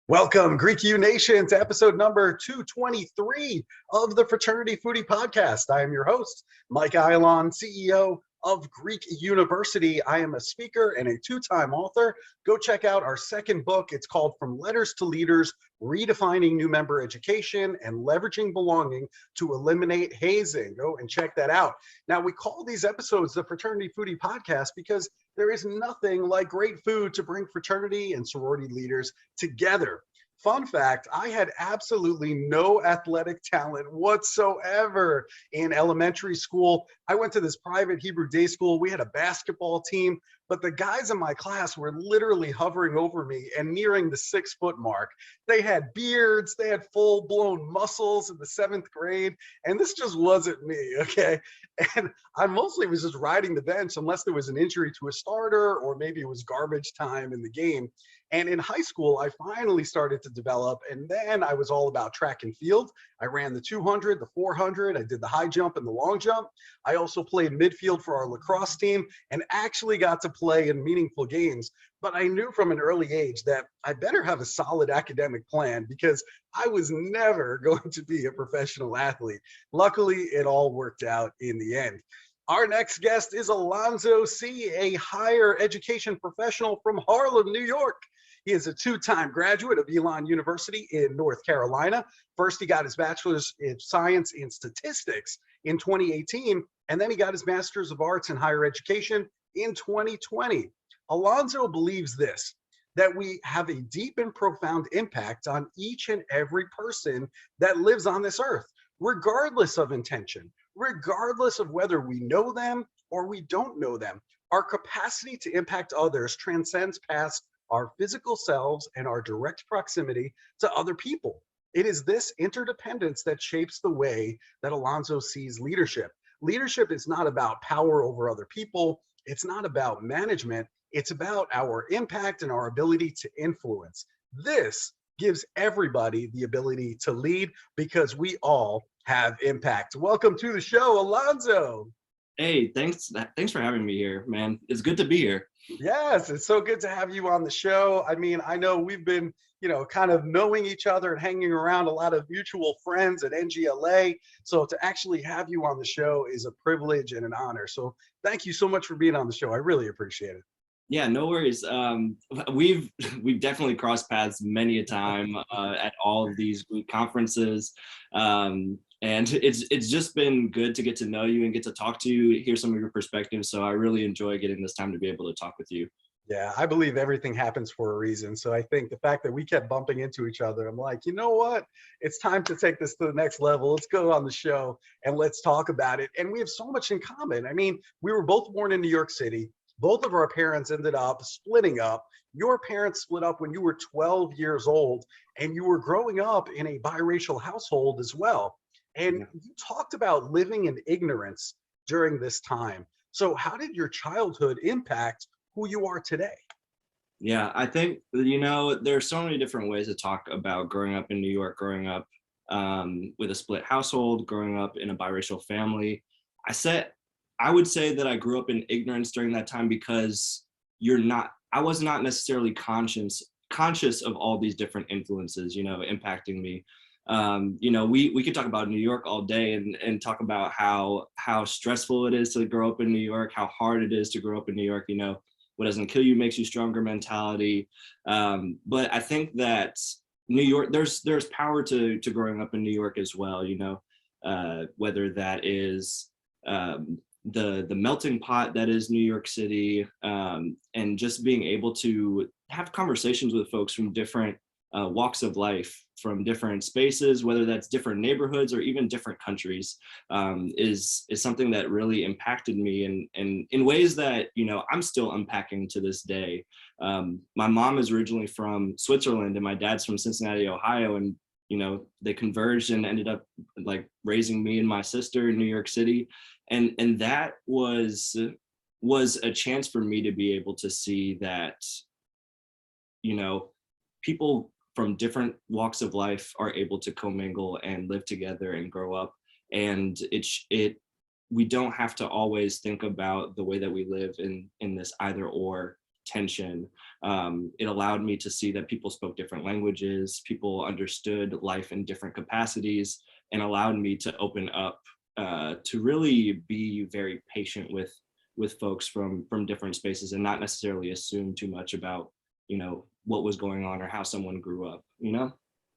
Welcome, Greek U Nation, to episode number 223 of the Fraternity Foodie Podcast. I am your host, Mike Elon, CEO of Greek University. I am a speaker and a two-time author. Go check out our second book. It's called From Letters to Leaders, Redefining New Member Education and Leveraging Belonging to Eliminate Hazing. Go and check that out. Now, we call these episodes the Fraternity Foodie Podcast because there is nothing like great food to bring fraternity and sorority leaders together. Fun fact, I had absolutely no athletic talent whatsoever in elementary school. I went to this private Hebrew day school. We had a basketball team, but the guys in my class were literally hovering over me and nearing the 6-foot mark. They had beards, they had full-blown muscles in the 7th grade, and this just wasn't me, okay? And I mostly was just riding the bench unless there was an injury to a starter or maybe it was garbage time in the game. And in high school, I finally started to develop, and then I was all about track and field. I ran the 200, the 400, I did the high jump and the long jump. I also played midfield for our lacrosse team and actually got to play in meaningful games. But I knew from an early age that I better have a solid academic plan because I was never going to be a professional athlete. Luckily, it all worked out in the end. Our next guest is Alonzo Cee, a higher education professional from Harlem, New York. He is a two-time graduate of Elon University in North Carolina. First, he got his bachelor's in science in statistics in 2018, and then he got his master's of arts in higher education in 2020. Alonzo believes this, that we have a deep and profound impact on each and every person that lives on this earth, regardless of intention, regardless of whether we know them or we don't know them. Our capacity to impact others transcends past our physical selves and our direct proximity to other people. It is this interdependence that shapes the way that Alonzo sees leadership. Leadership is not about power over other people. It's not about management. It's about our impact and our ability to influence. This gives everybody the ability to lead because we all have impact. Welcome to the show, Alonzo. Hey, thanks for having me here, man. It's good to be here. Yes, it's so good to have you on the show. I mean, I know we've been, kind of knowing each other and hanging around a lot of mutual friends at NGLA. So to actually have you on the show is a privilege and an honor. So thank you so much for being on the show. I really appreciate it. Yeah, no worries. We've definitely crossed paths many a time at all of these conferences. And it's just been good to get to know you and get to talk to you, hear some of your perspectives. So I really enjoy getting this time to be able to talk with you. Yeah, I believe everything happens for a reason. So I think the fact that we kept bumping into each other, I'm like, you know what? It's time to take this to the next level. Let's go on the show and let's talk about it. And we have so much in common. I mean, we were both born in New York City. Both of our parents ended up splitting up. Your parents split up when you were 12 years old, and you were growing up in a biracial household as well. And you talked about living in ignorance during this time. So how did your childhood impact who you are today? Yeah, I think, there's so many different ways to talk about growing up in New York, growing up with a split household, growing up in a biracial family. I would say that I grew up in ignorance during that time because I was not necessarily conscious of all these different influences, impacting me. We could talk about New York all day and talk about how stressful it is to grow up in New York, how hard it is to grow up in New York, what doesn't kill you makes you stronger mentality. But I think that New York, there's power to growing up in New York as well, whether that is the melting pot that is New York City, and just being able to have conversations with folks from different walks of life, from different spaces, whether that's different neighborhoods or even different countries, is something that really impacted me and in ways that, I'm still unpacking to this day. My mom is originally from Switzerland and my dad's from Cincinnati, Ohio, and they converged and ended up like raising me and my sister in New York City. And that was a chance for me to be able to see that, people from different walks of life are able to commingle and live together and grow up. And we don't have to always think about the way that we live in this either or tension. It allowed me to see that people spoke different languages, people understood life in different capacities, and allowed me to open up to really be very patient with folks from different spaces and not necessarily assume too much about, what was going on or how someone grew up,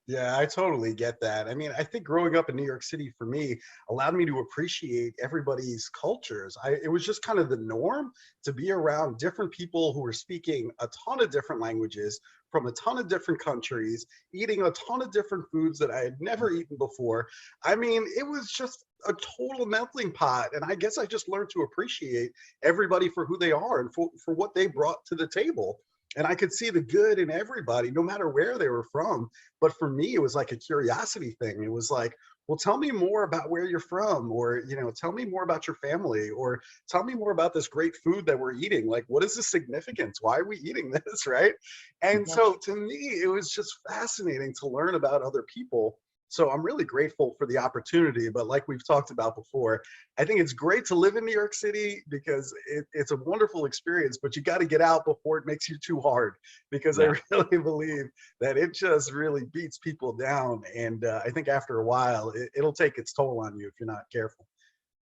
Yeah, I totally get that. I mean, I think growing up in New York City for me allowed me to appreciate everybody's cultures. It was just kind of the norm to be around different people who were speaking a ton of different languages from a ton of different countries, eating a ton of different foods that I had never eaten before. I mean, it was just a total melting pot. And I guess I just learned to appreciate everybody for who they are and for what they brought to the table. And I could see the good in everybody, no matter where they were from. But for me, it was like a curiosity thing. It was like, well, tell me more about where you're from, or, tell me more about your family, or tell me more about this great food that we're eating. Like, what is the significance? Why are we eating this? Right. And so to me, it was just fascinating to learn about other people. So I'm really grateful for the opportunity. But like we've talked about before, I think it's great to live in New York City because it's a wonderful experience, but you got to get out before it makes you too hard, because Yeah. I really believe that it just really beats people down. And I think after a while, it'll take its toll on you if you're not careful.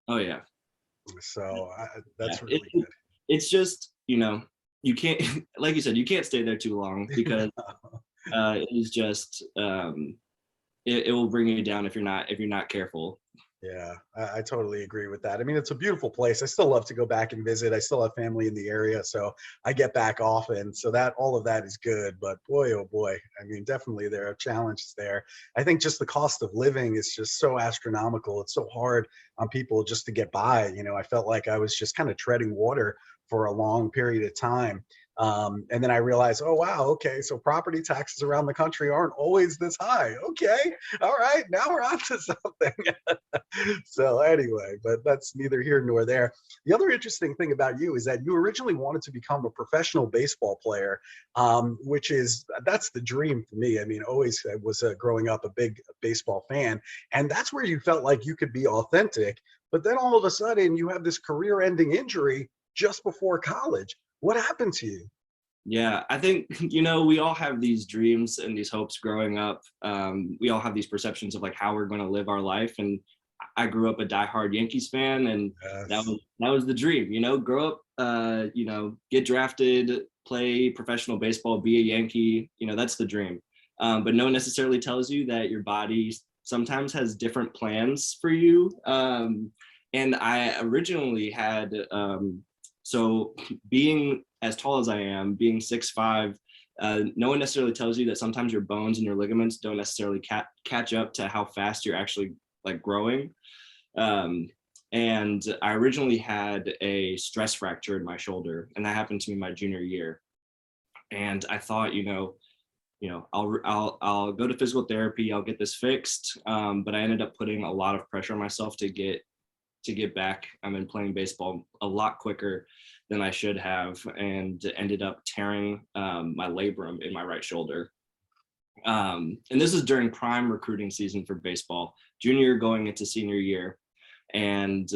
Oh yeah. So Yeah. that's really good. It's just, you can't, like you said, you can't stay there too long because it is just, it will bring you down if you're not careful. Yeah, I totally agree with that. I mean, it's a beautiful place. I still love to go back and visit. I still have family in the area, so I get back often. So that all of that is good. But boy, oh boy, I mean, definitely there are challenges there. I think just the cost of living is just so astronomical. It's so hard on people just to get by. I felt like I was just kind of treading water for a long period of time. And then I realized, oh, wow, okay, so property taxes around the country aren't always this high. Okay, all right, now we're on to something. So anyway, but that's neither here nor there. The other interesting thing about you is that you originally wanted to become a professional baseball player, that's the dream for me. I mean, always I was growing up a big baseball fan, and that's where you felt like you could be authentic. But then all of a sudden, you have this career-ending injury just before college. What happened to you? Yeah, I think, we all have these dreams and these hopes growing up. We all have these perceptions of like how we're going to live our life. And I grew up a diehard Yankees fan, and that Yes. was the dream, grow up, get drafted, play professional baseball, be a Yankee, that's the dream. But no one necessarily tells you that your body sometimes has different plans for you. And I originally had, so being as tall as I am, being 6'5", no one necessarily tells you that sometimes your bones and your ligaments don't necessarily catch up to how fast you're actually like growing. And I originally had a stress fracture in my shoulder, and that happened to me my junior year. And I thought, I'll go to physical therapy, I'll get this fixed. But I ended up putting a lot of pressure on myself to get back. I'm in playing baseball a lot quicker than I should have, and ended up tearing my labrum in my right shoulder. And this is during prime recruiting season for baseball, junior going into senior year. And,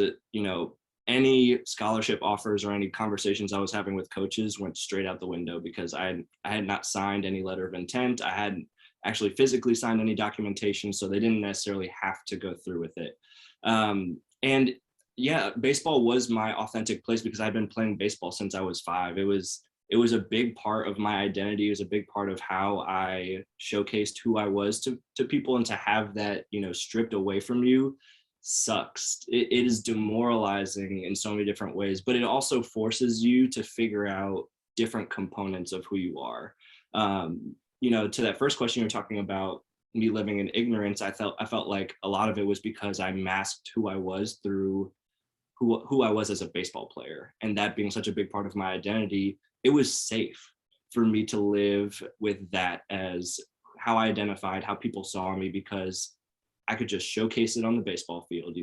any scholarship offers or any conversations I was having with coaches went straight out the window because I had not signed any letter of intent. I hadn't actually physically signed any documentation, so they didn't necessarily have to go through with it. And yeah, baseball was my authentic place because I've been playing baseball since I was 5. It was a big part of my identity. It was a big part of how I showcased who I was to people, and to have that, stripped away from you sucks. It is demoralizing in so many different ways, but it also forces you to figure out different components of who you are. To that first question you're talking about, me living in ignorance, I felt like a lot of it was because I masked who I was through who I was as a baseball player. And that being such a big part of my identity, it was safe for me to live with that as how I identified, how people saw me, because I could just showcase it on the baseball field,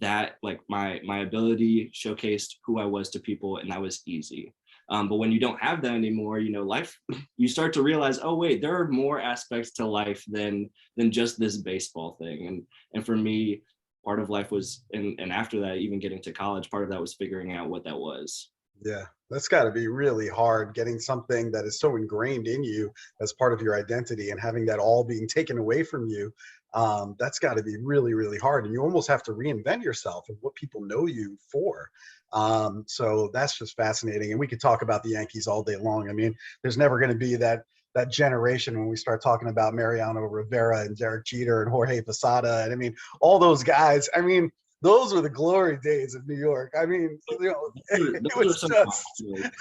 that like my ability showcased who I was to people, and that was easy. But when you don't have that anymore, life, you start to realize, oh wait, there are more aspects to life than just this baseball thing. And for me, part of life was, and after that, even getting to college, part of that was figuring out what that was. Yeah, that's got to be really hard getting something that is so ingrained in you as part of your identity and having that all being taken away from you. That's got to be really, really hard. And you almost have to reinvent yourself and what people know you for. So that's just fascinating. And we could talk about the Yankees all day long. I mean, there's never going to be that generation when we start talking about Mariano Rivera and Derek Jeter and Jorge Posada. And I mean, all those guys, I mean, those were the glory days of New York. I mean, it Those are was some of just,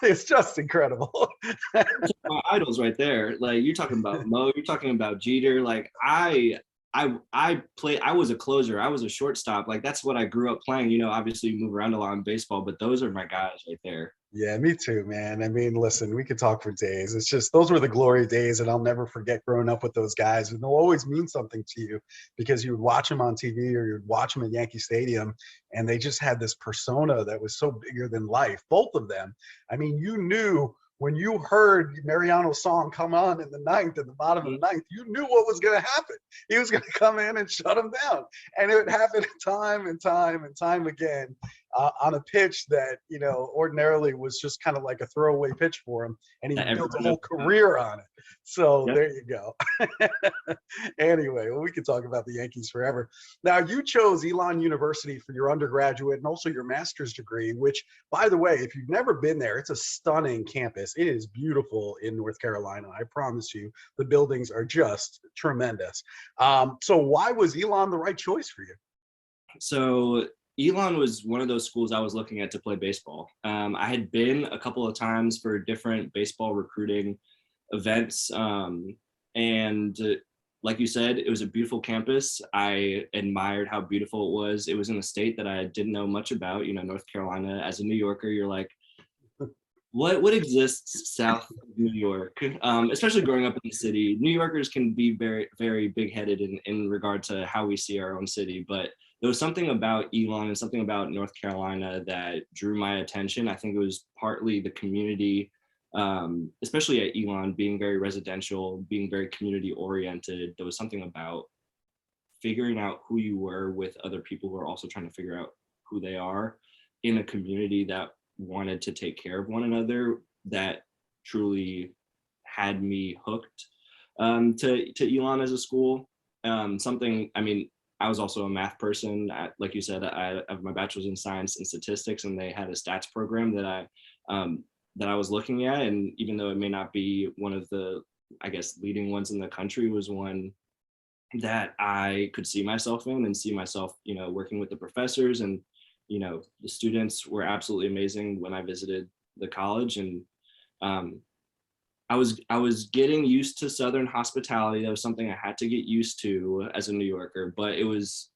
it's just incredible. my idols right there. Like, you're talking about Mo, you're talking about Jeter. Like, I was a closer, I was a shortstop. Like, that's what I grew up playing. Obviously you move around a lot in baseball, but those are my guys right there. Yeah, me too, man. I mean, listen, we could talk for days. It's just those were the glory days, and I'll never forget growing up with those guys. And they'll always mean something to you because you would watch them on TV or you'd watch them at Yankee Stadium, and they just had this persona that was so bigger than life. Both of them. I mean, you knew when you heard Mariano's song come on in the ninth, in the bottom of the ninth, you knew what was going to happen. He was going to come in and shut him down, and it would happen time and time and time again. On a pitch that ordinarily was just kind of like a throwaway pitch for him, and he built a whole career on it. So Yep. there you go. Anyway, well, we could talk about the Yankees forever. Now, you chose Elon University for your undergraduate and also your master's degree, which, by the way, if you've never been there, it's a stunning campus. It is beautiful in North Carolina. I promise you, the buildings are just tremendous. So why was Elon the right choice for you? So Elon was one of those schools I was looking at to play baseball. I had been a couple of times for different baseball recruiting events. And like you said, it was a beautiful campus. I admired how beautiful it was. It was in a state that I didn't know much about. North Carolina, as a New Yorker, you're like, what exists south of New York? Especially growing up in the city, New Yorkers can be very, very big-headed in regard to how we see our own city. But there was something about Elon and something about North Carolina that drew my attention. I think it was partly the community, especially at Elon, being very residential, being very community-oriented. There was something about figuring out who you were with other people who are also trying to figure out who they are in a community that wanted to take care of one another, that truly had me hooked to Elon as a school. I mean, I was also a math person. Like you said, I have my bachelor's in science and statistics, and they had a stats program that I was looking at. And even though it may not be one of the, I guess, leading ones in the country, was one that I could see myself in and see myself, working with the professors. And the students were absolutely amazing when I visited the college. And I was getting used to Southern hospitality. That was something I had to get used to as a New Yorker. But it was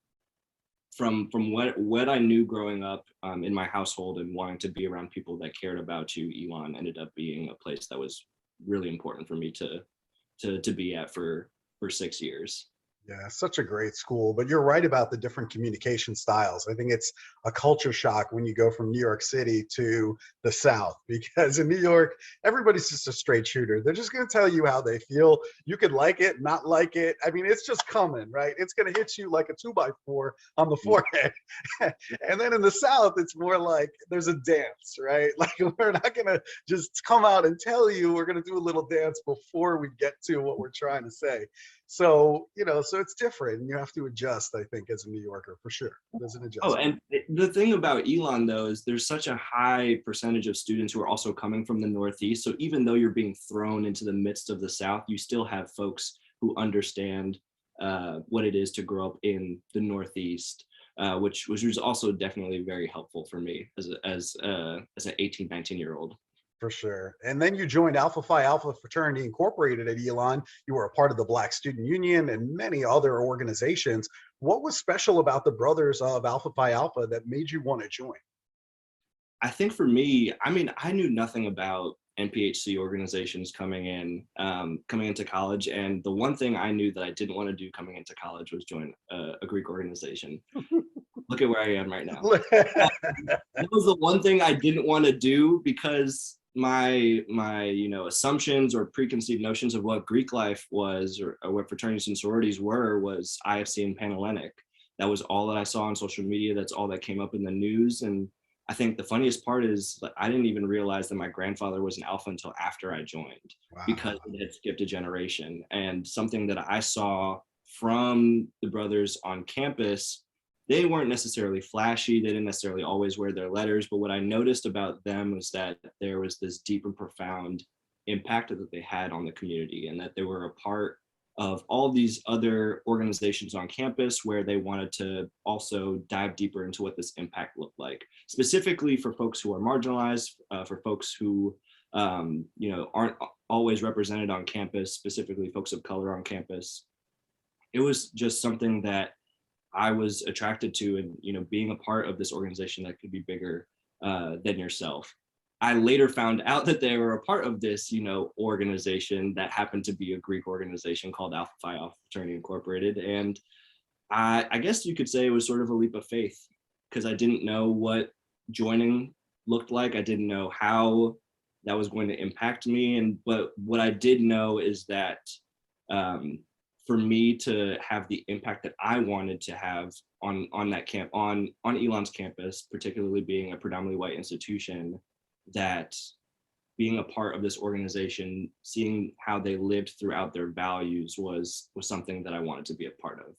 from what I knew growing up in my household and wanting to be around people that cared about you. Elon ended up being a place that was really important for me to be at for 6 years. Yeah, such a great school. But you're right about the different communication styles. I think it's a culture shock when you go from New York City to the South, because in New York, everybody's just a straight shooter. They're just going to tell you how they feel. You could like it, not like it. I mean, it's just coming, right? It's going to hit you like a 2x4 on the forehead. And then in the South, it's more like there's a dance, right? Like, we're not going to just come out and tell you. We're going to do a little dance before we get to what we're trying to say. So, so it's different, and you have to adjust, I think, as a New Yorker, for sure. There's an Oh, adjustment. and the thing about Elon, though, is there's such a high percentage of students who are also coming from the Northeast. So even though you're being thrown into the midst of the South, you still have folks who understand what it is to grow up in the Northeast, which was also definitely very helpful for me as an 18, 19-year-old. For sure. And then you joined Alpha Phi Alpha Fraternity Incorporated at Elon. You were a part of the Black Student Union and many other organizations. What was special about the brothers of Alpha Phi Alpha that made you want to join? I think for me, I mean, I knew nothing about NPHC organizations coming into college. And the one thing I knew that I didn't want to do coming into college was join a Greek organization. Look at where I am right now. That was the one thing I didn't want to do because my assumptions or preconceived notions of what Greek life was or what fraternities and sororities was IFC and Panhellenic. That was all that I saw on social media. That's all that came up in the news. And I think the funniest part is I didn't even realize that my grandfather was an Alpha until after I joined, because it had skipped a generation. And something that I saw from the brothers on campus, they weren't necessarily flashy. They didn't necessarily always wear their letters. But what I noticed about them was that there was this deep and profound impact that they had on the community, and that they were a part of all these other organizations on campus where they wanted to also dive deeper into what this impact looked like, specifically for folks who are marginalized, for folks who aren't always represented on campus, specifically folks of color on campus. It was just something that I was attracted to, and being a part of this organization that could be bigger than yourself. I later found out that they were a part of this, organization that happened to be a Greek organization called Phi Alpha Fraternity Incorporated. And I guess you could say it was sort of a leap of faith, because I didn't know what joining looked like. I didn't know how that was going to impact me. But what I did know is that for me to have the impact that I wanted to have on Elon's campus, particularly being a predominantly white institution, that being a part of this organization, seeing how they lived throughout their values was something that I wanted to be a part of.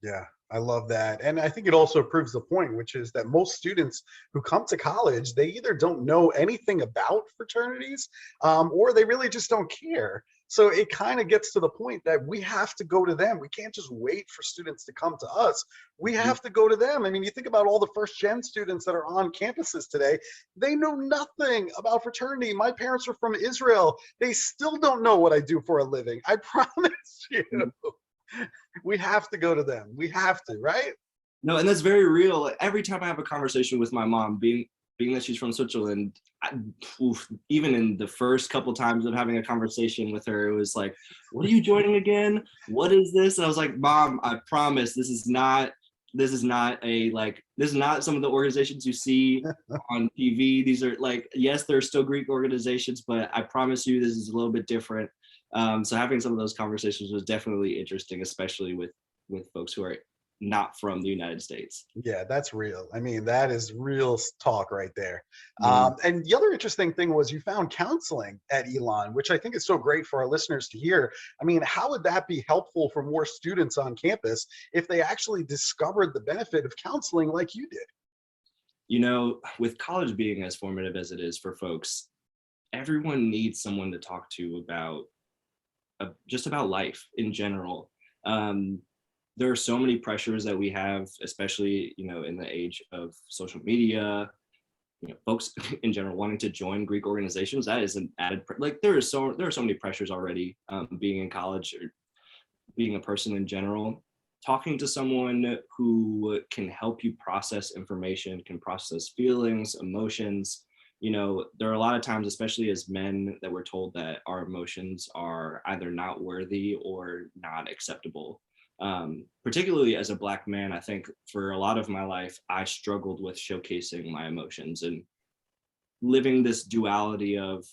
Yeah, I love that. And I think it also proves the point, which is that most students who come to college, they either don't know anything about fraternities or they really just don't care. So it kind of gets to the point that we have to go to them. We can't just wait for students to come to us. We have to go to them. I mean, you think about all the first gen students that are on campuses today, they know nothing about fraternity. My parents are from Israel. They still don't know what I do for a living. I promise you. We have to go to them. We have to, right? No, and that's very real. Every time I have a conversation with my mom, being that she's from Switzerland, even in the first couple times of having a conversation with her, it was like, "What are you joining again? What is this?" And I was like, "Mom, I promise this is not some of the organizations you see on TV. These are yes, there are still Greek organizations, but I promise you this is a little bit different." So having some of those conversations was definitely interesting, especially with folks who are not from the United States. Yeah, that's real. I mean, that is real talk right there. Mhm. And the other interesting thing was you found counseling at Elon, which I think is so great for our listeners to hear. I mean, how would that be helpful for more students on campus if they actually discovered the benefit of counseling like you did? With college being as formative as it is for folks, everyone needs someone to talk to about just about life in general. There are so many pressures that we have, especially in the age of social media. Folks in general wanting to join Greek organizations, that is an added there are so many pressures already, being in college or being a person in general. Talking to someone who can help you process information, can process feelings, emotions. There are a lot of times, especially as men, that we're told that our emotions are either not worthy or not acceptable. Particularly as a Black man, I think for a lot of my life, I struggled with showcasing my emotions and living this duality of,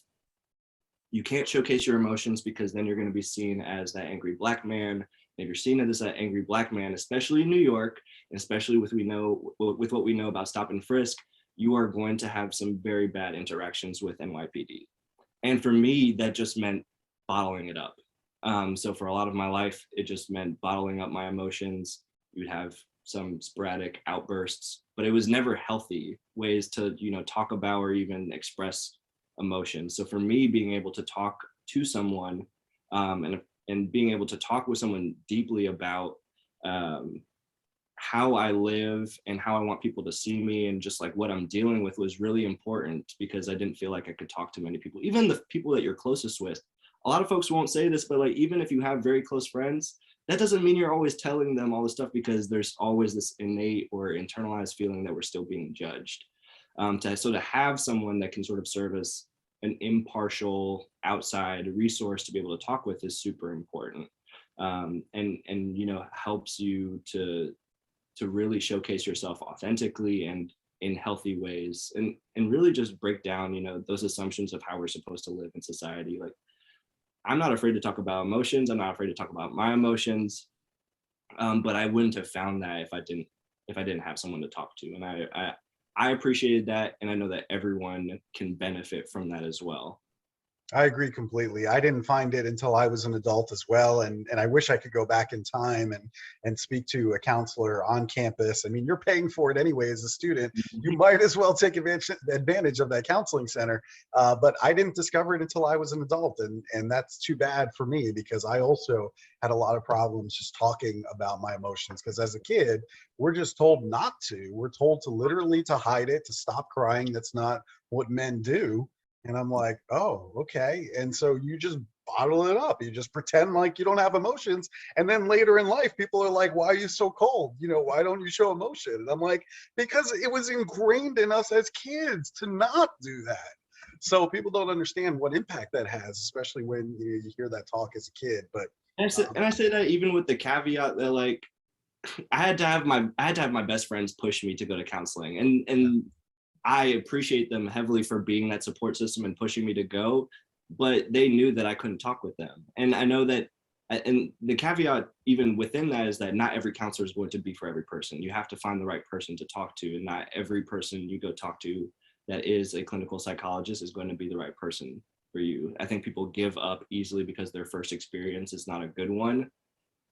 you can't showcase your emotions because then you're going to be seen as that angry Black man. And if you're seen as that angry Black man, especially in New York, and especially with what we know about stop and frisk, you are going to have some very bad interactions with NYPD. And for me, that just meant bottling it up. So for a lot of my life, it just meant bottling up my emotions. You'd have some sporadic outbursts, but it was never healthy ways to, talk about or even express emotions. So for me, being able to talk to someone, and being able to talk with someone deeply about how I live and how I want people to see me and just what I'm dealing with was really important, because I didn't feel like I could talk to many people, even the people that you're closest with. A lot of folks won't say this, but even if you have very close friends, that doesn't mean you're always telling them all this stuff, because there's always this innate or internalized feeling that we're still being judged. To have someone that can sort of serve as an impartial outside resource to be able to talk with is super important. And helps you to really showcase yourself authentically and in healthy ways, and really just break down, you know, those assumptions of how we're supposed to live in society. Like, I'm not afraid to talk about emotions. I'm not afraid to talk about my emotions. But I wouldn't have found that if I didn't have someone to talk to. And I appreciated that, and I know that everyone can benefit from that as well. I agree completely. I didn't find it until I was an adult as well. And I wish I could go back in time and speak to a counselor on campus. I mean, you're paying for it anyway as a student. You might as well take advantage of that counseling center. But I didn't discover it until I was an adult. And that's too bad for me, because I also had a lot of problems just talking about my emotions. Because as a kid, we're just told not to. We're told to literally to hide it, to stop crying. That's not what men do. And I'm like, oh, okay. And so you just bottle it up. You just pretend like you don't have emotions. And then later in life, people are like, why are you so cold? You know, why don't you show emotion? And I'm like, because it was ingrained in us as kids to not do that. So people don't understand what impact that has, especially when you hear that talk as a kid. But And I say that even with the caveat that, like, I had to have my best friends push me to go to counseling, and I appreciate them heavily for being that support system and pushing me to go, but they knew that I couldn't talk with them. And I know that, and the caveat even within that is that not every counselor is going to be for every person. You have to find the right person to talk to, and not every person you go talk to that is a clinical psychologist is going to be the right person for you. I think people give up easily because their first experience is not a good one.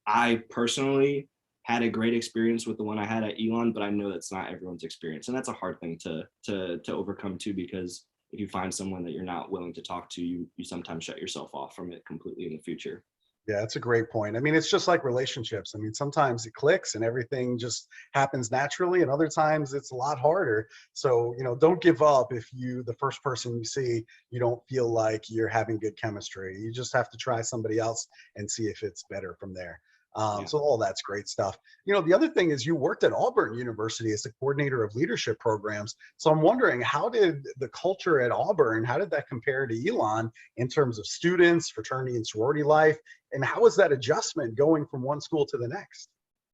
I personally had a great experience with the one I had at Elon, but I know that's not everyone's experience. And that's a hard thing to overcome too, because if you find someone that you're not willing to talk to, you sometimes shut yourself off from it completely in the future. yeah, that's a great point. I mean, it's just like relationships. I mean, sometimes it clicks and everything just happens naturally, and other times it's a lot harder. So, you know, don't give up if the first person you see, you don't feel like you're having good chemistry. You just have to try somebody else and see if it's better from there. Yeah. So all that's great stuff. You know, the other thing is you worked at Auburn University as the coordinator of leadership programs. So I'm wondering, how did the culture at Auburn, how did that compare to Elon in terms of students, fraternity and sorority life? And how was that adjustment going from one school to the next?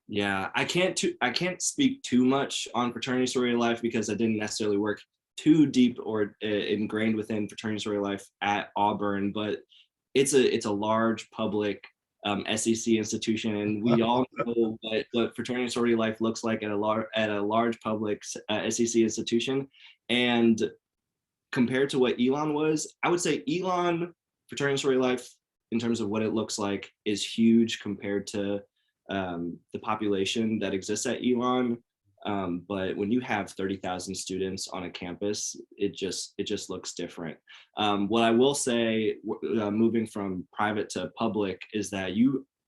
Yeah, I can't speak too much on fraternity sorority life because I didn't necessarily work too deep or ingrained within fraternity sorority life at Auburn, but it's a large public SEC institution, and we all know what fraternity and sorority life looks like at a large public SEC institution. And compared to what Elon was, I would say Elon fraternity and sorority life, in terms of what it looks like, is huge compared to the population that exists at Elon. But when you have 30,000 students on a campus, it just looks different. What I will say, moving from private to public, is that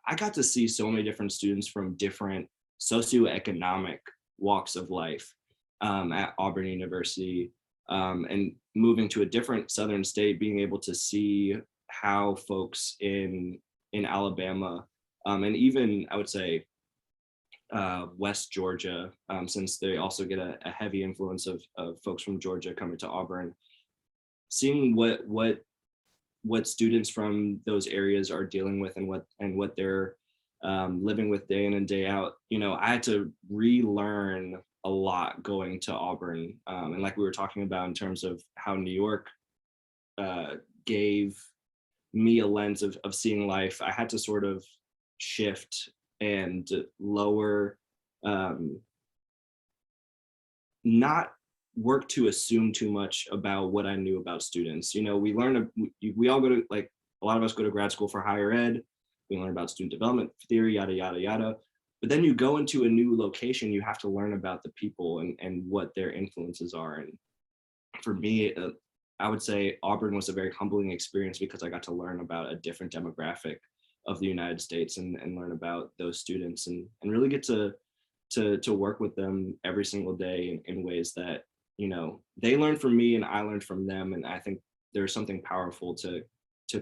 I got to see so many different students from different socioeconomic walks of life at Auburn University, and moving to a different southern state, being able to see how folks in Alabama, and even I would say West Georgia, since they also get a heavy influence of folks from Georgia coming to Auburn, seeing what students from those areas are dealing with and what they're living with day in and day out. You know, I had to relearn a lot going to Auburn, and like we were talking about in terms of how New York gave me a lens of seeing life, I had to sort of shift and lower, not work to assume too much about what I knew about students. You know, we all go to, like, a lot of us go to grad school for higher ed. We learn about student development theory, yada, yada, yada. But then you go into a new location, you have to learn about the people and what their influences are. And for me, I would say Auburn was a very humbling experience because I got to learn about a different demographic of the United States and learn about those students and really get to work with them every single day in ways that, you know, they learned from me and I learned from them. And I think there's something powerful to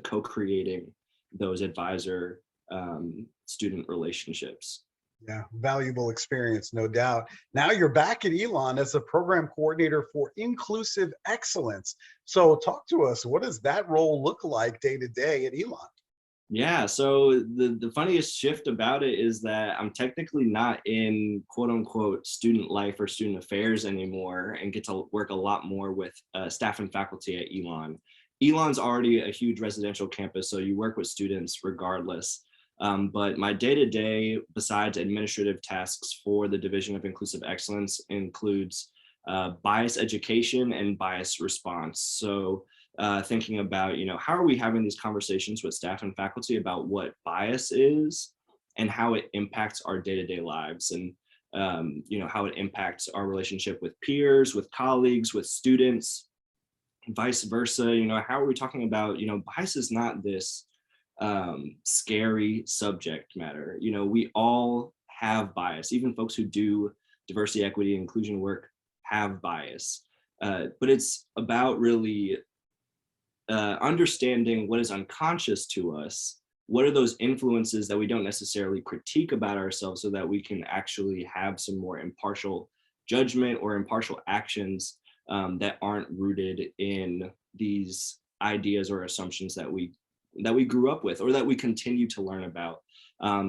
co-creating those advisor student relationships. Yeah, valuable experience, no doubt. Now you're back at Elon as a program coordinator for inclusive excellence. So talk to us, what does that role look like day to day at Elon? Yeah, so the funniest shift about it is that I'm technically not in quote unquote student life or student affairs anymore, and get to work a lot more with staff and faculty at Elon. Elon's already a huge residential campus, so you work with students regardless. But my day-to-day, besides administrative tasks for the Division of Inclusive Excellence, includes bias education and bias response. So thinking about, how are we having these conversations with staff and faculty about what bias is and how it impacts our day-to-day lives, and how it impacts our relationship with peers, with colleagues, with students, vice versa. How are we talking about, bias is not this scary subject matter. We all have bias. Even folks who do diversity, equity, inclusion work have bias. But it's about really understanding what is unconscious to us. What are those influences that we don't necessarily critique about ourselves, so that we can actually have some more impartial judgment or impartial actions that aren't rooted in these ideas or assumptions that we grew up with or that we continue to learn about.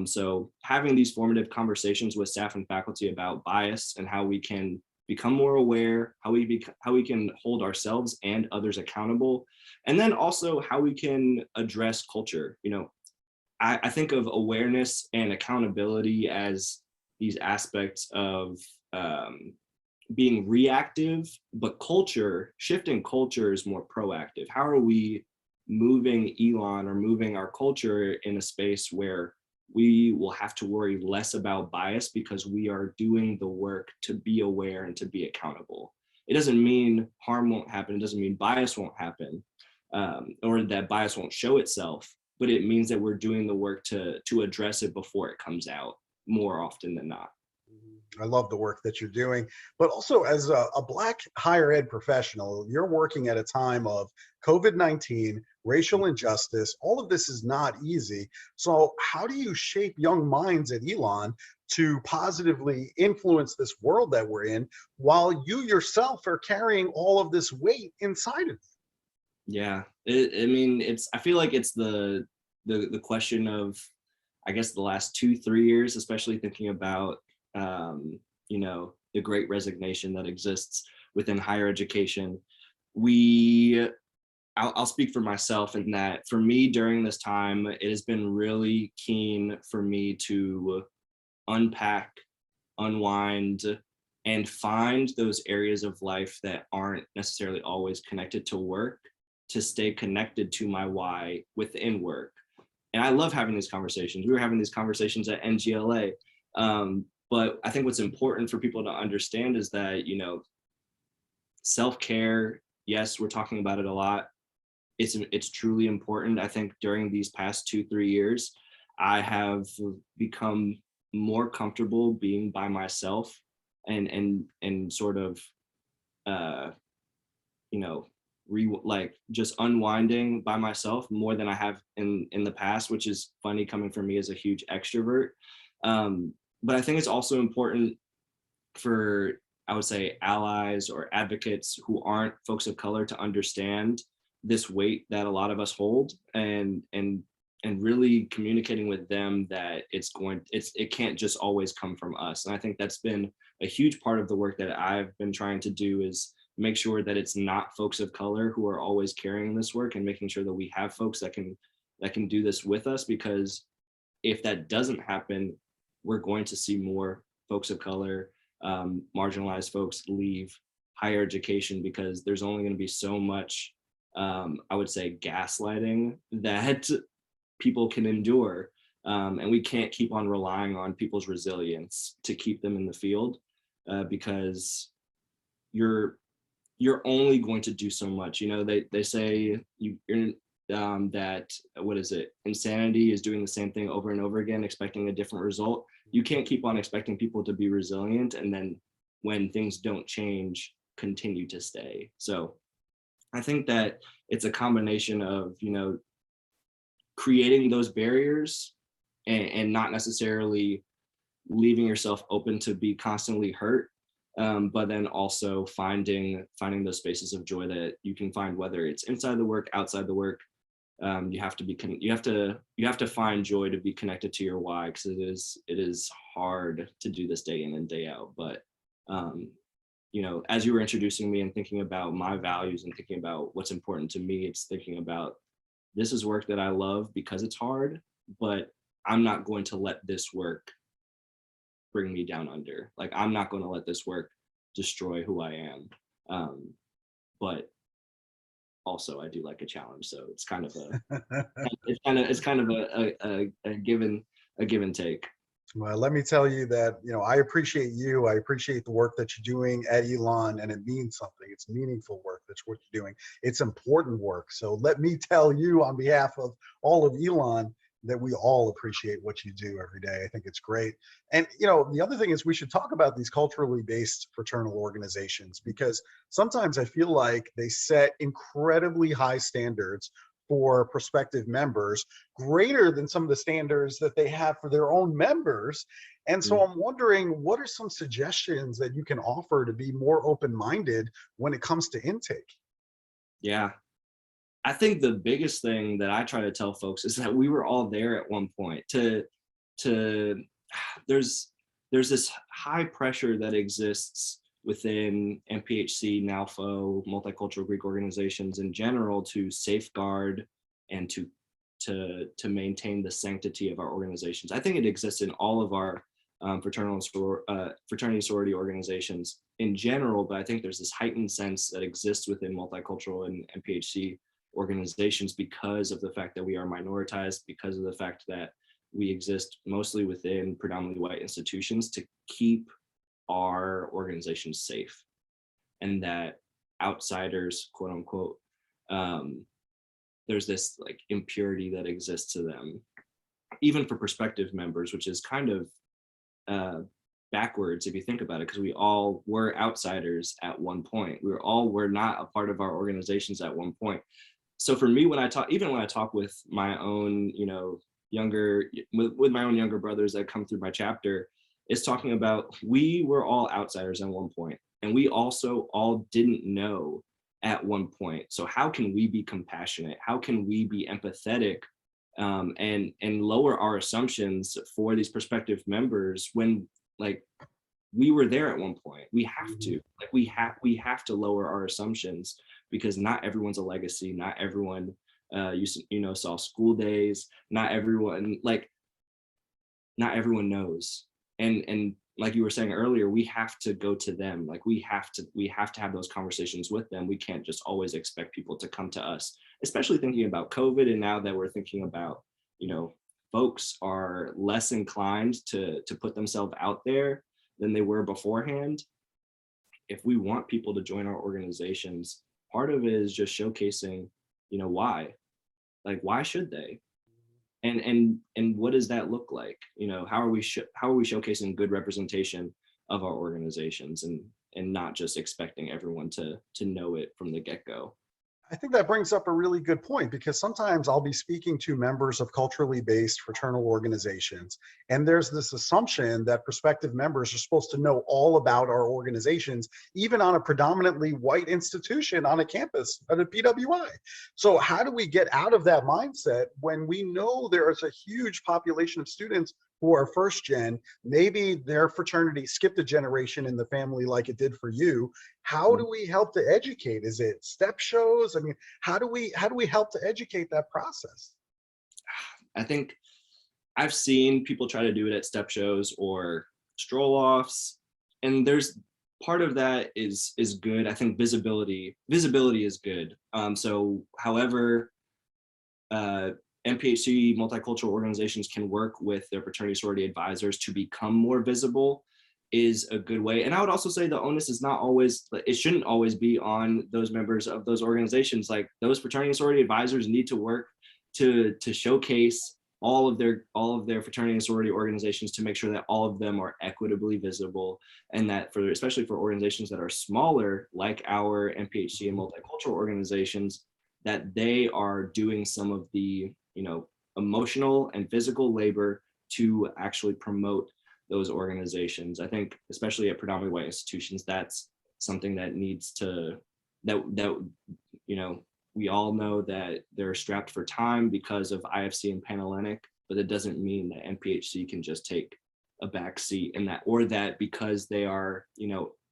So having these formative conversations with staff and faculty about bias and how we can become more aware, how we can hold ourselves and others accountable, and then also how we can address culture. I think of awareness and accountability as these aspects of being reactive, but shifting culture is more proactive. How are we moving Elon or moving our culture in a space where we will have to worry less about bias because we are doing the work to be aware and to be accountable? It doesn't mean harm won't happen. It doesn't mean bias won't happen, or that bias won't show itself, but it means that we're doing the work to address it before it comes out more often than not. I love the work that you're doing, but also as a Black higher ed professional, you're working at a time of COVID-19, racial injustice. All of this is not easy. So how do you shape young minds at Elon to positively influence this world that we're in, while you yourself are carrying all of this weight inside of Yeah, I mean, I feel like it's the question of, I guess, the last 2-3 years, especially thinking about the great resignation that exists within higher education. I'll speak for myself in that, for me during this time, it has been really keen for me to unpack, unwind, and find those areas of life that aren't necessarily always connected to work, to stay connected to my why within work. And I love having these conversations. We were having these conversations at NGLA. But I think what's important for people to understand is that, self-care, yes, we're talking about it a lot. It's truly important. I think during these past 2-3 years, I have become more comfortable being by myself and sort of just unwinding by myself more than I have in the past, which is funny coming from me as a huge extrovert. But I think it's also important for, I would say, allies or advocates who aren't folks of color to understand this weight that a lot of us hold, and really communicating with them that it can't just always come from us. And I think that's been a huge part of the work that I've been trying to do, is make sure that it's not folks of color who are always carrying this work, and making sure that we have folks that can do this with us. Because if that doesn't happen, we're going to see more folks of color, marginalized folks leave higher education, because there's only going to be so much, I would say, gaslighting that people can endure. And we can't keep on relying on people's resilience to keep them in the field, because you're only going to do so much. They say you're that, what is it, insanity is doing the same thing over and over again, expecting a different result. You can't keep on expecting people to be resilient, and then when things don't change, continue to stay. So I think that it's a combination of, creating those barriers, and not necessarily leaving yourself open to be constantly hurt, but then also finding those spaces of joy that you can find, whether it's inside the work, outside the work, You have to you have to find joy to be connected to your why, because it is hard to do this day in and day out. But you know, as you were introducing me and thinking about my values and thinking about what's important to me, it's thinking about, this is work that I love because it's hard, but I'm not going to let this work bring me down under. Like, I'm not going to let this work destroy who I am. But also, I do like a challenge, so it's kind of a give and take. Well, let me tell you that, you know, I appreciate you. I appreciate the work that you're doing at Elon, and it means something. It's meaningful work. That's what you're doing. It's important work. So let me tell you on behalf of all of Elon that we all appreciate what you do every day. I think it's great. And, you know, the other thing is we should talk about these culturally based fraternal organizations, because sometimes I feel like they set incredibly high standards for prospective members, greater than some of the standards that they have for their own members. And so I'm wondering, what are some suggestions that you can offer to be more open-minded when it comes to intake? Yeah. I think the biggest thing that I try to tell folks is that we were all there at one point. There's this high pressure that exists within MPHC, NALFO, multicultural Greek organizations in general, to safeguard and to maintain the sanctity of our organizations. I think it exists in all of our fraternity sorority organizations in general, but I think there's this heightened sense that exists within multicultural and MPHC organizations because of the fact that we are minoritized, because of the fact that we exist mostly within predominantly white institutions to keep our organizations safe, and that outsiders, quote unquote, there's this like impurity that exists to them, even for prospective members, which is kind of backwards if you think about it, because we all were outsiders at one point. Were not a part of our organizations at one point. So for me, when I talk with my own, you know, with my own younger brothers that come through my chapter, it's talking about, we were all outsiders at one point, and we also all didn't know at one point. So how can we be compassionate? How can we be empathetic, and lower our assumptions for these prospective members when, like, we were there at one point? We have to, like, we have to lower our assumptions, because not everyone's a legacy. Not everyone saw school days. Not everyone knows. And like you were saying earlier, we have to go to them. Like, we have to have those conversations with them. We can't just always expect people to come to us, especially thinking about COVID. And now that we're thinking about, you know, folks are less inclined to put themselves out there than they were beforehand. If we want people to join our organizations, part of it is just showcasing, you know, why. Like, why should they? And what does that look like? You know, how are we showcasing good representation of our organizations, and not just expecting everyone to know it from the get-go? I think that brings up a really good point, because sometimes I'll be speaking to members of culturally based fraternal organizations, and there's this assumption that prospective members are supposed to know all about our organizations, even on a predominantly white institution on a campus at a PWI. So how do we get out of that mindset when we know there is a huge population of students who are first gen? Maybe their fraternity skipped a generation in the family like it did for you. How do we help to educate? Is it step shows? I mean, how do we help to educate that process? I think I've seen people try to do it at step shows or stroll offs, and there's part of that is good. I think visibility is good. So however MPHC multicultural organizations can work with their fraternity sorority advisors to become more visible is a good way. And I would also say the onus is not always, it shouldn't always be on those members of those organizations. Like, those fraternity sorority advisors need to work to showcase all of their fraternity and sorority organizations, to make sure that all of them are equitably visible, and that especially for organizations that are smaller, like our MPHC and multicultural organizations, that they are doing some of the, you know, emotional and physical labor to actually promote those organizations. I think especially at predominantly white institutions, that's something that needs to, that you know, we all know that they're strapped for time because of IFC and Panhellenic, but it doesn't mean that NPHC can just take a back seat in that, or that because they are,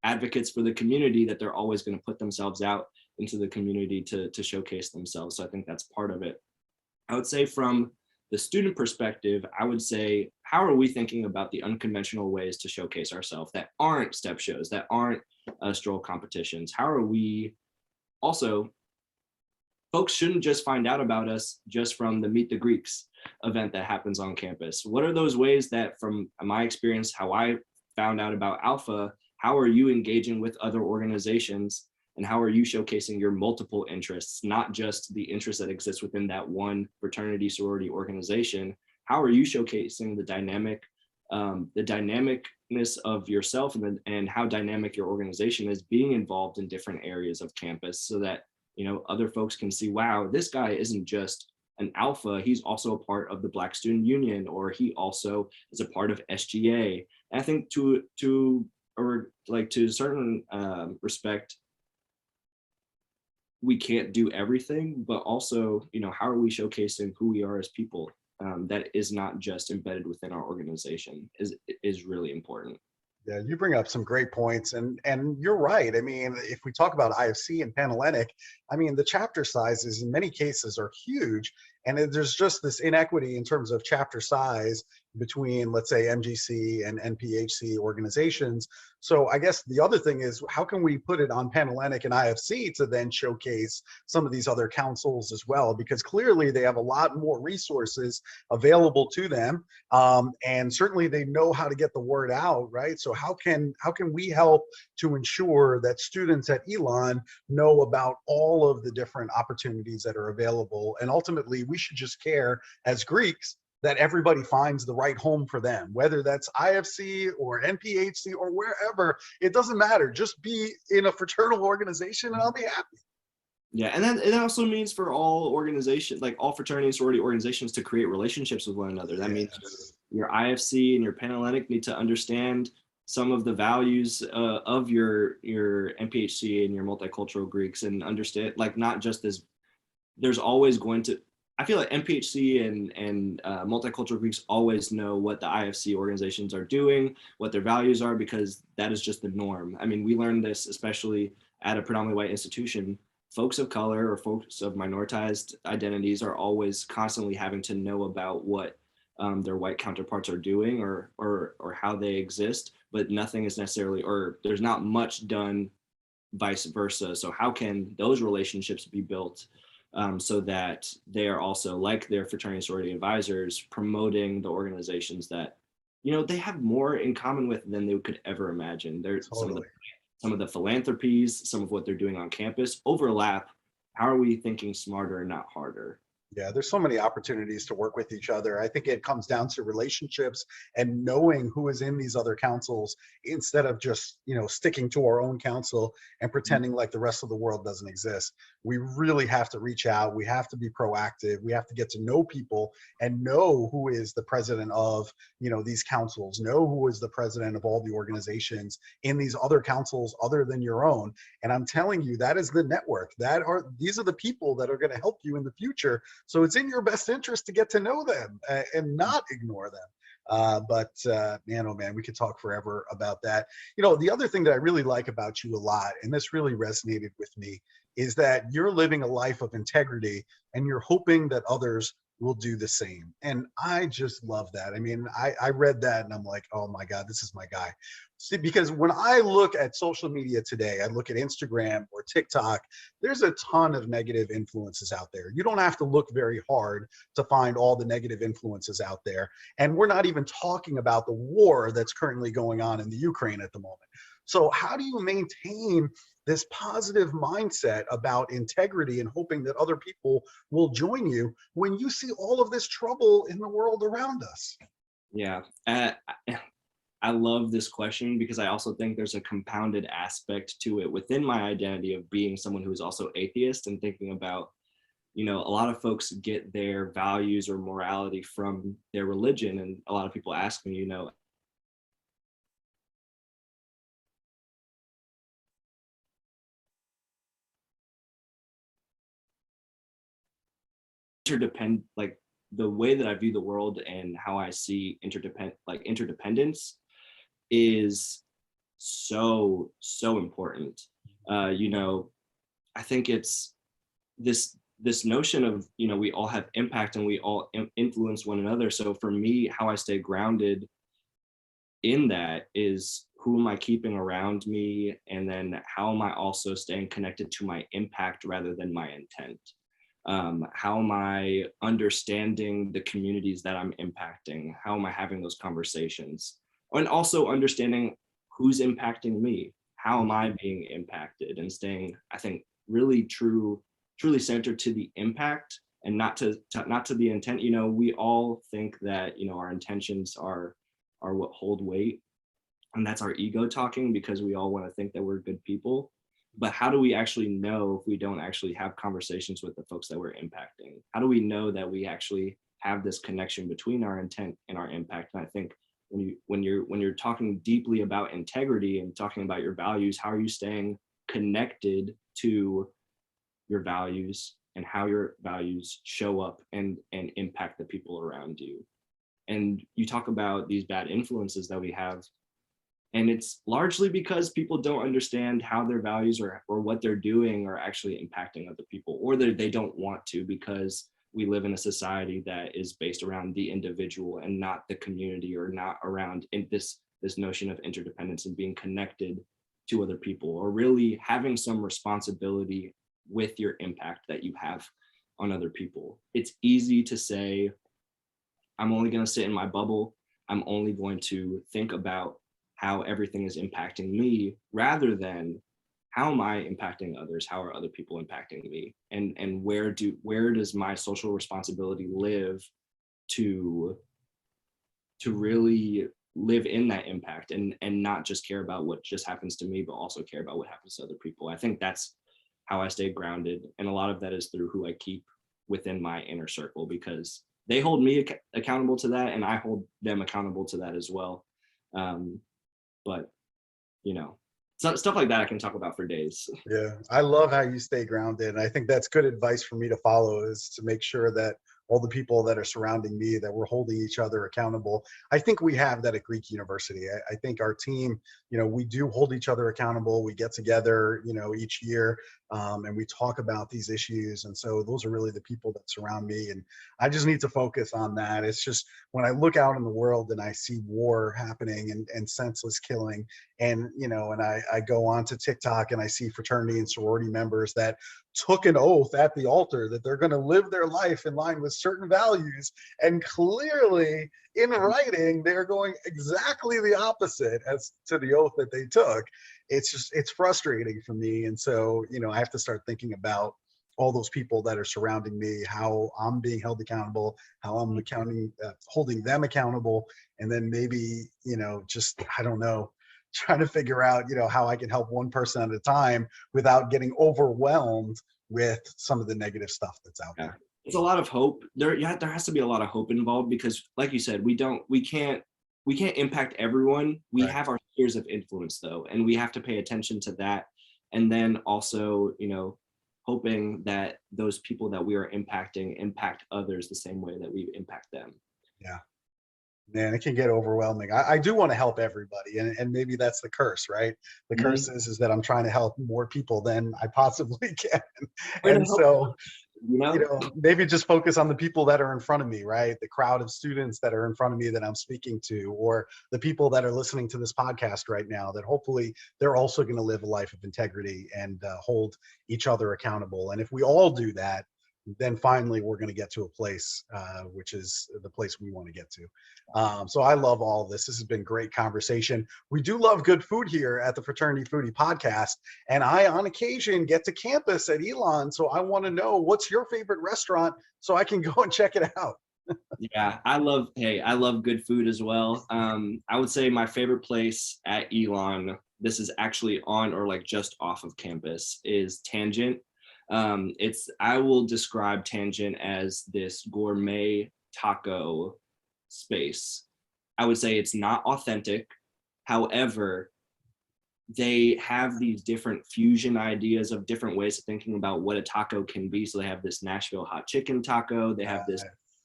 advocates for the community, that they're always going to put themselves out into the community to showcase themselves. So I think that's part of it. I would say from the student perspective, I would say, how are we thinking about the unconventional ways to showcase ourselves that aren't step shows, that aren't stroll competitions? How are we also, folks shouldn't just find out about us just from the Meet the Greeks event that happens on campus. What are those ways that, from my experience, how I found out about Alpha, how are you engaging with other organizations, and how are you showcasing your multiple interests, not just the interest that exists within that one fraternity sorority organization? How are you showcasing the dynamicness of yourself, and how dynamic your organization is being involved in different areas of campus, so that other folks can see, wow, this guy isn't just an Alpha, he's also a part of the Black Student Union, or he also is a part of SGA. And I think to a certain respect, we can't do everything, but also, how are we showcasing who we are as people? That is not just embedded within our organization is really important. Yeah, you bring up some great points, and you're right. I mean, if we talk about IFC and Panhellenic, I mean, the chapter sizes in many cases are huge, and there's just this inequity in terms of chapter size between, let's say, MGC and NPHC organizations. So I guess the other thing is, how can we put it on Panhellenic and IFC to then showcase some of these other councils as well? Because clearly they have a lot more resources available to them, and certainly they know how to get the word out, right? So how can we help to ensure that students at Elon know about all of the different opportunities that are available? And ultimately, we should just care as Greeks that everybody finds the right home for them, whether that's IFC or NPHC or wherever. It doesn't matter. Just be in a fraternal organization and I'll be happy. Yeah, and then it also means for all organizations, like all fraternity and sorority organizations, to create relationships with one another. That means your IFC and your Panhellenic need to understand some of the values of your NPHC and your multicultural Greeks, and understand, like, not just as there's always going to, I feel like NPHC and multicultural Greeks always know what the IFC organizations are doing, what their values are, because that is just the norm. I mean, we learned this especially at a predominantly white institution. Folks of color or folks of minoritized identities are always constantly having to know about what their white counterparts are doing, or how they exist, but nothing is necessarily, or there's not much done vice versa. So how can those relationships be built so that they are also, like their fraternity sorority advisors, promoting the organizations that they have more in common with than they could ever imagine. There's Totally. some of the philanthropies, some of what they're doing on campus overlap. How are we thinking smarter and not harder? Yeah, there's so many opportunities to work with each other. I think it comes down to relationships and knowing who is in these other councils, instead of just, sticking to our own council and pretending like the rest of the world doesn't exist. We really have to reach out. We have to be proactive. We have to get to know people and know who is the president of, these councils, know who is the president of all the organizations in these other councils other than your own. And I'm telling you, that is the network. These are the people that are going to help you in the future. So it's in your best interest to get to know them and not ignore them. But man, oh man, we could talk forever about that. The other thing that I really like about you a lot, and this really resonated with me, is that you're living a life of integrity and you're hoping that others will do the same. And I just love that. I mean, I read that and I'm like, oh my God, this is my guy. See, because when I look at social media today, I look at Instagram or TikTok, there's a ton of negative influences out there. You don't have to look very hard to find all the negative influences out there. And we're not even talking about the war that's currently going on in the Ukraine at the moment. So how do you maintain this positive mindset about integrity and hoping that other people will join you when you see all of this trouble in the world around us? Yeah, I love this question, because I also think there's a compounded aspect to it within my identity of being someone who is also atheist, and thinking about, a lot of folks get their values or morality from their religion. And a lot of people ask me, like the way that I view the world and how I see interdependence is so important. I think it's this notion of, we all have impact and we all influence one another. So for me, how I stay grounded in that is, who am I keeping around me? And then how am I also staying connected to my impact rather than my intent? How am I understanding the communities that I'm impacting? How am I having those conversations? And also understanding who's impacting me. How am I being impacted? And staying, I think, really truly centered to the impact and not to the intent. We all think that, our intentions are what hold weight, and that's our ego talking, because we all want to think that we're good people. But how do we actually know if we don't actually have conversations with the folks that we're impacting? How do we know that we actually have this connection between our intent and our impact? And I think when you're talking deeply about integrity and talking about your values, how are you staying connected to your values and how your values show up and impact the people around you? And you talk about these bad influences that we have, and it's largely because people don't understand how their values or what they're doing are actually impacting other people, or they don't want to, because we live in a society that is based around the individual and not the community, or not around this notion of interdependence and being connected to other people, or really having some responsibility with your impact that you have on other people. It's easy to say, I'm only going to sit in my bubble. I'm only going to think about how everything is impacting me, rather than how am I impacting others? How are other people impacting me? And where does my social responsibility live to really live in that impact, and not just care about what just happens to me, but also care about what happens to other people. I think that's how I stay grounded. And a lot of that is through who I keep within my inner circle, because they hold me accountable to that, and I hold them accountable to that as well. But stuff like that I can talk about for days. Yeah, I love how you stay grounded. And I think that's good advice for me to follow, is to make sure that all the people that are surrounding me, that we're holding each other accountable. I think we have that at Greek University. I think our team, we do hold each other accountable. We get together, each year, and we talk about these issues. And so those are really the people that surround me. And I just need to focus on that. It's just, when I look out in the world and I see war happening and senseless killing, and and I go on to TikTok and I see fraternity and sorority members that took an oath at the altar that they're going to live their life in line with certain values, and clearly in writing they're going exactly the opposite as to the oath that they took. It's frustrating for me. And so I have to start thinking about all those people that are surrounding me, how I'm being held accountable, how I'm holding them accountable, and then maybe just, I don't know, trying to figure out how I can help one person at a time without getting overwhelmed with some of the negative stuff that's out there. It's a lot of hope. There has to be a lot of hope involved, because like you said, we can't impact everyone. We Right. have our spheres of influence though, and we have to pay attention to that. And then also, hoping that those people that we are impacting impact others the same way that we impact them. Yeah. Man, it can get overwhelming. I do want to help everybody, and maybe that's the curse, right? The curse is that I'm trying to help more people than I possibly can. And so, maybe just focus on the people that are in front of me, right? The crowd of students that are in front of me that I'm speaking to, or the people that are listening to this podcast right now, that hopefully they're also going to live a life of integrity and hold each other accountable. And if we all do that, then finally we're going to get to a place which is the place we want to get to. So I love all this. This has been great conversation. We do love good food here at the Fraternity Foodie Podcast, and I on occasion get to campus at Elon, so I want to know, what's your favorite restaurant so I can go and check it out. Yeah, I love good food as well. I would say my favorite place at Elon, this is actually on or like just off of campus, is Tangent. I will describe Tangent as this gourmet taco space. I would say it's not authentic. However, they have these different fusion ideas of different ways of thinking about what a taco can be. So they have this Nashville hot chicken taco. They have this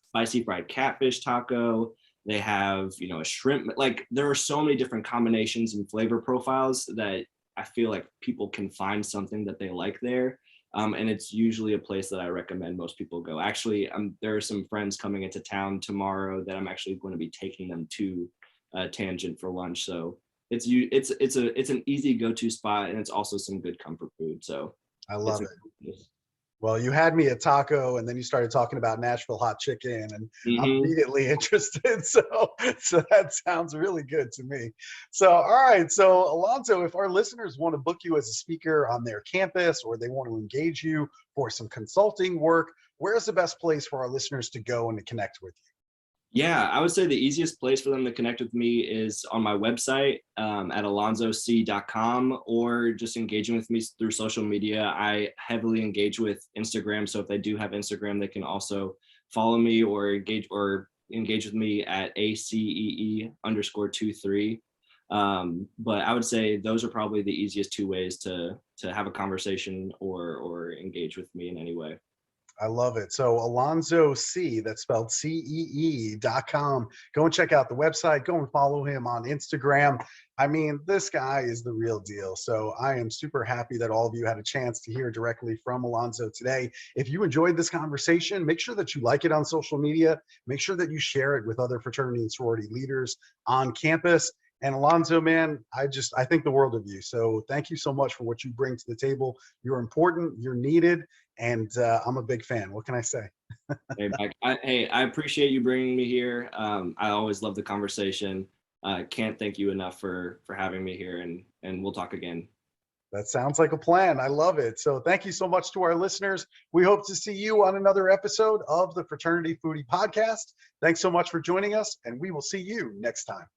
spicy fried catfish taco. They have, you know, a shrimp. Like there are so many different combinations and flavor profiles that I feel like people can find something that they like there. And it's usually a place that I recommend most people go. Actually, there are some friends coming into town tomorrow that I'm actually going to be taking them to Tangent for lunch. So it's an easy go-to spot, and it's also some good comfort food. So I love it. Well, you had me at taco, and then you started talking about Nashville hot chicken, and I'm immediately interested. So that sounds really good to me. So, all right. So, Alonzo, if our listeners want to book you as a speaker on their campus, or they want to engage you for some consulting work, where's the best place for our listeners to go and to connect with you? Yeah, I would say the easiest place for them to connect with me is on my website at alonzocee.com, or just engaging with me through social media. I heavily engage with Instagram, so if they do have Instagram, they can also follow me or engage with me at ACEE_23. But I would say those are probably the easiest two ways to have a conversation or engage with me in any way. I love it. So Alonzo Cee, that's spelled CEE.com. Go and check out the website. Go and follow him on Instagram. I mean, this guy is the real deal. So I am super happy that all of you had a chance to hear directly from Alonzo today. If you enjoyed this conversation, make sure that you like it on social media. Make sure that you share it with other fraternity and sorority leaders on campus. And Alonzo, man, I think the world of you. So thank you so much for what you bring to the table. You're important, you're needed, and I'm a big fan. What can I say? Hey, Mike, I appreciate you bringing me here. I always love the conversation. Can't thank you enough for having me here, and we'll talk again. That sounds like a plan. I love it. So thank you so much to our listeners. We hope to see you on another episode of the Fraternity Foodie Podcast. Thanks so much for joining us, and we will see you next time.